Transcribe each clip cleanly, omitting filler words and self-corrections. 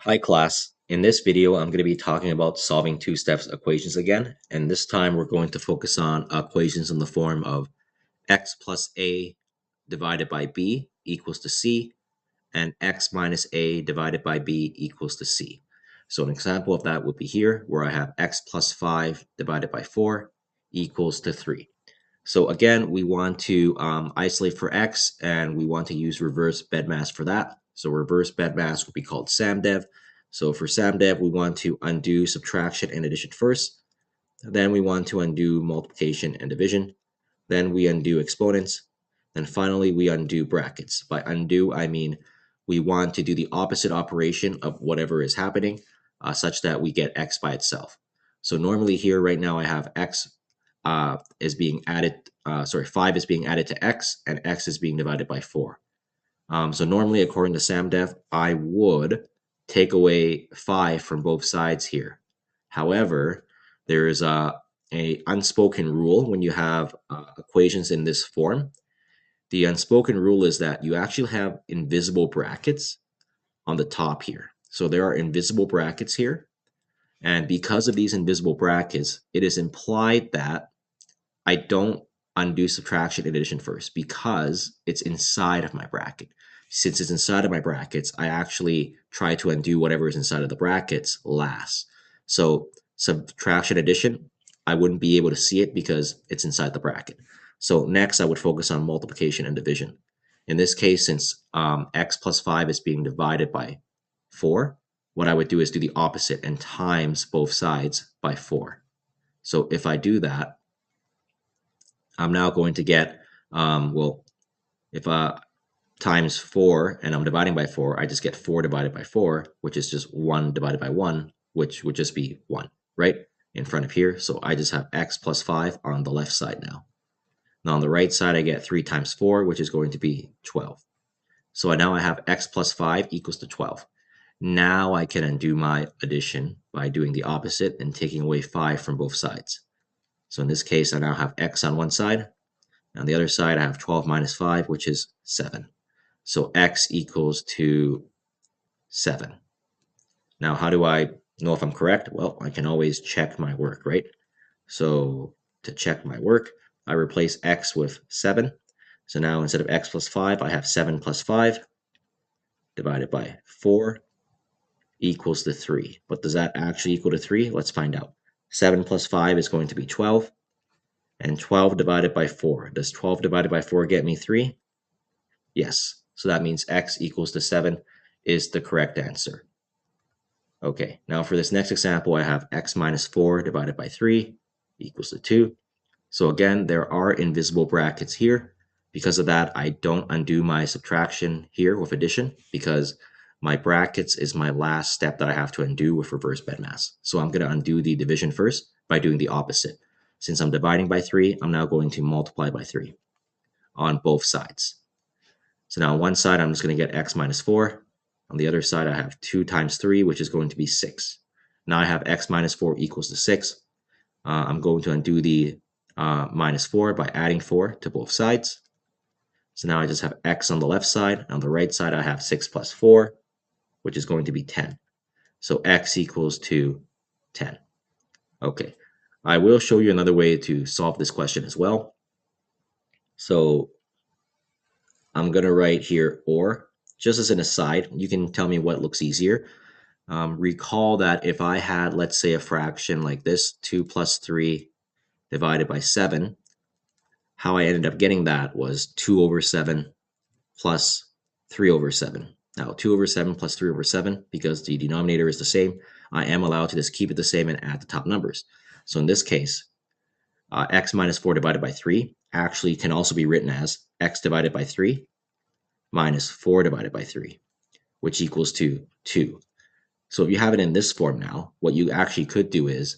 Hi class. In this video, I'm going to be talking about solving two-steps equations again, and this time we're going to focus on equations in the form of x plus a divided by b equals to c, and x minus a divided by b equals to c. So an example of that would be here, where I have x plus 5 divided by 4 equals to 3. So again, we want to isolate for x, and we want to use reverse BEDMAS for that. So reverse BEDMAS will be called SAMDEV. So for SAMDEV, we want to undo subtraction and addition first. Then we want to undo multiplication and division. Then we undo exponents. And finally, we undo brackets. By undo, I mean we want to do the opposite operation of whatever is happening, such that we get x by itself. So normally here right now I have x is being added, 5 is being added to x, and x is being divided by 4. So normally, according to SAMDEV, I would take away 5 from both sides here. However, there is a unspoken rule when you have equations in this form. The unspoken rule is that you actually have invisible brackets on the top here. So there are invisible brackets here. And because of these invisible brackets, it is implied that I don't undo subtraction and addition first because it's inside of my bracket. Since it's inside of my brackets, I actually try to undo whatever is inside of the brackets last. So subtraction addition, I wouldn't be able to see it because it's inside the bracket. So next I would focus on multiplication and division. In this case, since x plus 5 is being divided by 4, what I would do is do the opposite and times both sides by 4. So if I do that, I'm now going to get, if times 4 and I'm dividing by 4, I just get 4 divided by 4, which is just 1 divided by 1, which would just be 1, right? In front of here. So I just have x plus 5 on the left side now. Now on the right side, I get 3 times 4, which is going to be 12. So now I have x plus 5 equals to 12. Now I can undo my addition by doing the opposite and taking away 5 from both sides. So in this case, I now have x on one side. On the other side, I have 12 minus 5, which is 7. So x equals to 7. Now, how do I know if I'm correct? Well, I can always check my work, right? So to check my work, I replace x with 7. So now instead of x plus 5, I have 7 plus 5 divided by 4 equals to 3. But does that actually equal to 3? Let's find out. 7 plus 5 is going to be 12. And 12 divided by 4. Does 12 divided by 4 get me 3? Yes. So that means x equals to 7 is the correct answer. Okay, now for this next example, I have x minus 4 divided by 3 equals to 2. So again, there are invisible brackets here. Because of that, I don't undo my subtraction here with addition because my brackets is my last step that I have to undo with reverse BEDMAS. So I'm going to undo the division first by doing the opposite. Since I'm dividing by 3, I'm now going to multiply by 3 on both sides. So now on one side, I'm just going to get x minus 4. On the other side, I have 2 times 3, which is going to be 6. Now I have x minus 4 equals to 6. I'm going to undo the minus 4 by adding 4 to both sides. So now I just have x on the left side. On the right side, I have 6 plus 4, which is going to be 10. So x equals to 10. Okay, I will show you another way to solve this question as well. So I'm going to write here or. Just as an aside, you can tell me what looks easier. Recall that if I had, let's say, a fraction like this, 2 plus 3 divided by 7, how I ended up getting that was 2 over 7 plus 3 over 7. Now, 2 over 7 plus 3 over 7, because the denominator is the same, I am allowed to just keep it the same and add the top numbers. So in this case, x minus 4 divided by 3 actually can also be written as x divided by 3 minus 4 divided by 3, which equals to 2. So if you have it in this form now, what you actually could do is,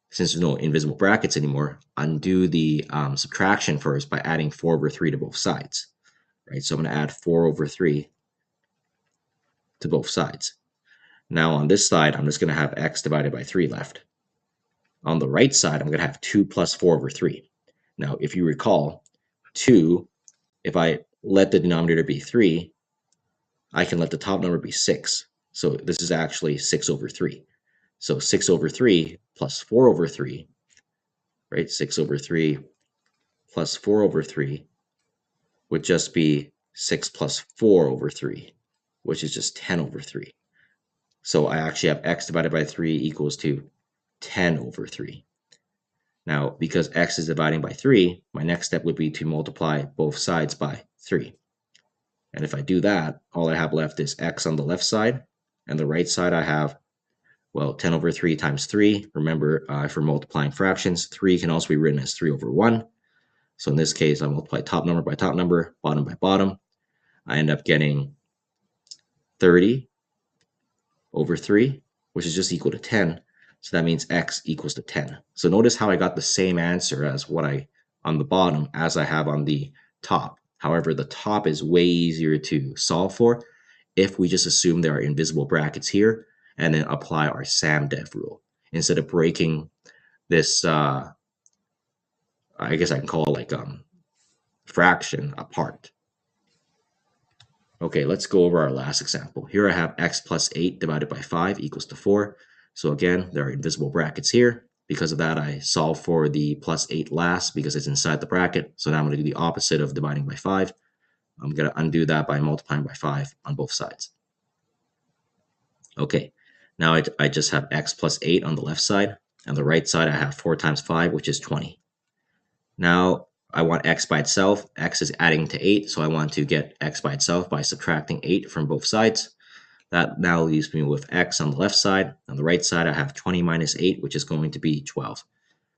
since there's no invisible brackets anymore, undo the subtraction first by adding 4 over 3 to both sides. Right? So I'm going to add 4 over 3 to both sides. Now on this side, I'm just going to have x divided by 3 left. On the right side, I'm going to have 2 plus 4 over 3. Now, if you recall, 2, if I let the denominator be 3, I can let the top number be 6. So this is actually 6 over 3. So 6 over 3 plus 4 over 3, right? 6 over 3 plus 4 over 3 would just be 6 plus 4 over 3, which is just 10 over 3. So I actually have x divided by 3 equals to 10 over 3. Now, because x is dividing by 3, my next step would be to multiply both sides by 3. And if I do that, all I have left is x on the left side, and the right side I have, well, 10 over 3 times 3. Remember, for multiplying fractions, 3 can also be written as 3 over 1. So in this case, I multiply top number by top number, bottom by bottom. I end up getting 30 over 3, which is just equal to 10. So that means x equals to 10. So notice how I got the same answer as what I on the bottom as I have on the top. However, the top is way easier to solve for if we just assume there are invisible brackets here and then apply our SAMDEV rule instead of breaking this, I guess I can call it like fraction apart. Okay, let's go over our last example. Here I have x plus 8 divided by 5 equals to 4. So again, there are invisible brackets here. Because of that, I solve for the plus 8 last because it's inside the bracket. So now I'm going to do the opposite of dividing by 5. I'm going to undo that by multiplying by 5 on both sides. Okay, now I just have x plus 8 on the left side. On the right side, I have 4 times 5, which is 20. Now I want x by itself. X is adding to 8, so I want to get x by itself by subtracting 8 from both sides. That now leaves me with x on the left side. On the right side, I have 20 minus 8, which is going to be 12.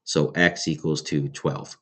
So x equals to 12.